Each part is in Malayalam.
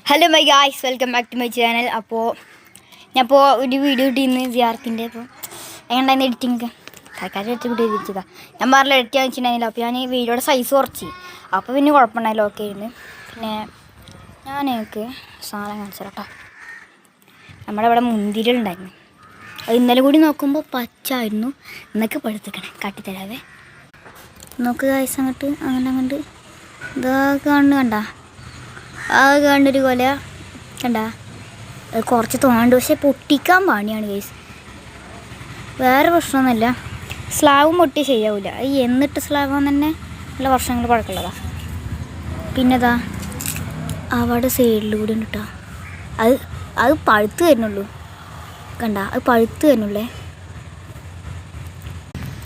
Hello my guys, welcome back to my channel. അപ്പോൾ ഞാനിപ്പോൾ ഒരു വീഡിയോ ഇട്ടിരുന്നു ജിയാർത്തിൻ്റെ. അപ്പോൾ എങ്ങനെയുണ്ടായിരുന്നു എഡിറ്റിങ്? തൽക്കാലം എടുത്ത് കൂട്ടി എഡിച്ചതാണ്. ഞാൻ പറഞ്ഞില്ല എഡിറ്റ് ചെയ്യാൻ വെച്ചിട്ടുണ്ടായിരുന്നില്ല. അപ്പോൾ ഞാൻ ഈ വീഡിയോയുടെ സൈസ് കുറച്ച്, അപ്പോൾ പിന്നെ കുഴപ്പമുണ്ടായില്ല, ഓക്കെ ആയിരുന്നു. പിന്നെ ഞാൻ എനിക്ക് സാധനം കാണിച്ചു കേട്ടോ. നമ്മുടെ ഇവിടെ മുന്തിരികളുണ്ടായിരുന്നു. അത് ഇന്നലെ കൂടി നോക്കുമ്പോൾ പച്ചായിരുന്നു, എന്നൊക്കെ പഴുത്തിക്കണേ. കാട്ടിത്തരാവേ, നോക്ക് ഗായ്സ്. അങ്ങോട്ട് ഇതാ കണ്ട അത് കണ്ടൊരു കൊല കണ്ട, കുറച്ച് തോന്നുന്നുണ്ട്, പക്ഷെ പൊട്ടിക്കാൻ പാണിയാണ് ഗൈസ്. വേറെ പ്രശ്നമൊന്നുമില്ല, സ്ലാബും പൊട്ടി ശരിയാവില്ല. എന്നിട്ട് സ്ലാബാന്ന് തന്നെ നല്ല വർഷങ്ങൾ പഴക്കമുള്ളതാണ്. പിന്നെതാ അവിടെ സൈഡിൽ കൂടി ഉണ്ട് കേട്ടോ. അത് പഴുത്ത് വരുന്നുള്ളൂ, കണ്ട, അത് പഴുത്ത് വരുന്നുള്ളേ.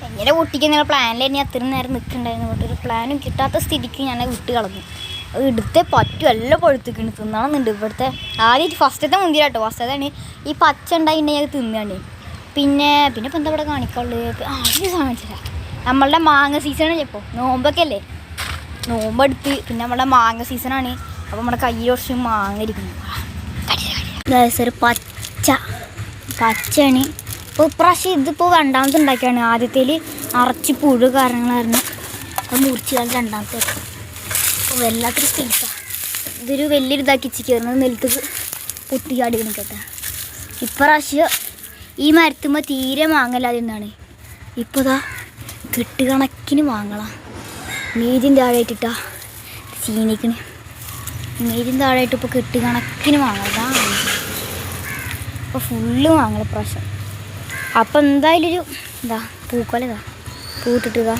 എങ്ങനെ പൊട്ടിക്കുന്ന പ്ലാനിൽ തന്നെ അത്രയും നേരം നിൽക്കുന്നുണ്ടായിരുന്നു. ഒരു പ്ലാനും കിട്ടാത്ത സ്ഥിതിക്ക് ഞാൻ വിട്ട് കളഞ്ഞു. അത് എടുത്തേ പറ്റും, എല്ലാം പഴുത്തിക്കണ്. തിന്നണമെന്നുണ്ട്. ഇവിടുത്തെ ആദ്യം ഫസ്റ്റത്തെ മുന്തിരി കേട്ടോ. ഫസ്റ്റത്താണ് ഈ പച്ച ഉണ്ടായിട്ടുണ്ടെങ്കിൽ അത് തിന്നാണ്. പിന്നെ ഇപ്പം എന്താ ഇവിടെ കാണിക്കാനുള്ളത്? ആദ്യം കാണിച്ചില്ല. നമ്മളുടെ മാങ്ങ സീസണാണ് ഇപ്പോൾ, നോമ്പൊക്കെ അല്ലേ, നോമ്പെടുത്ത്. പിന്നെ നമ്മളുടെ മാങ്ങ സീസണാണ്. അപ്പോൾ നമ്മുടെ കയ്യിൽ കുറച്ച് മാങ്ങ ഇരിക്കുന്നു. ഒരു പച്ചയാണ്. ഇപ്പോൾ ഇപ്രാവശ്യം ഇതിപ്പോൾ രണ്ടാമത്തെ ഉണ്ടാക്കിയാണ്. ആദ്യത്തേൽ നിറച്ച് പുഴു കാരണങ്ങളായിരുന്നു. അത് മുറിച്ച് കളഞ്ഞ് രണ്ടാമത്തെ വല്ലാത്തൊരു സ്പേസാണ്. ഇതൊരു വലിയൊരു ഇതാക്കി കയറുന്നത് നിലത്ത് പൊട്ടിക്കാടി നിൽക്കട്ടെ. ഇപ്രാവശ്യം ഈ മരത്തുമ്പോൾ തീരെ മാങ്ങല്ലാതെ എന്നാണ്. ഇപ്പോൾ ഇതാ കെട്ടുകണക്കിന് മാങ്ങളാം. മീതിൻ്റെ താഴെയിട്ടിട്ടാ ചീനിക്കണ്. മീതിൻ്റെ താഴെയിട്ട് ഇപ്പോൾ കെട്ടുകണക്കിന് മാങ്ങ. ഇപ്പോൾ ഫുള്ള് മാങ്ങല ഇപ്രാവശ്യം. അപ്പം എന്തായാലും ഒരു പൂക്കൊലതാ പൂട്ടിട്ടുക.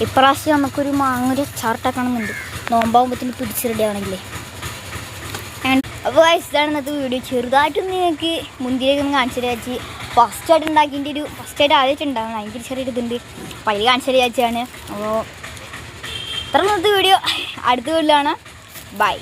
ഇപ്രാവശ്യം നമുക്കൊരു മാങ്ങൊരു അച്ചാറിട്ടാക്കണമെന്നുണ്ട്, നോമ്പാകുമ്പോഴത്തേന് പിടിച്ച് റെഡി ആവണമെങ്കിലേ. അപ്പോൾ ഇതാണ് ഇന്നത്തെ വീഡിയോ. ചെറുതായിട്ടൊന്ന് നിങ്ങൾക്ക് മുന്തിരിയൊക്കെ ഒന്ന് കാണിച്ചു തരാച്ച്. ഫസ്റ്റായിട്ട് ഉണ്ടാക്കിൻ്റെ ഒരു ഫസ്റ്റായിട്ട് ആദ്യമായിട്ട് ഉണ്ടാകണം, അതിൻ്റെ ചെറിയൊരു ഇതുണ്ട്. അപ്പോൾ അതിൽ കാണിച്ചു തരാച്ചാണ്. അപ്പോൾ ഇത്ര ഇന്നത്തെ വീഡിയോ. അടുത്ത വീഡിയോ ആണ്. ബൈ.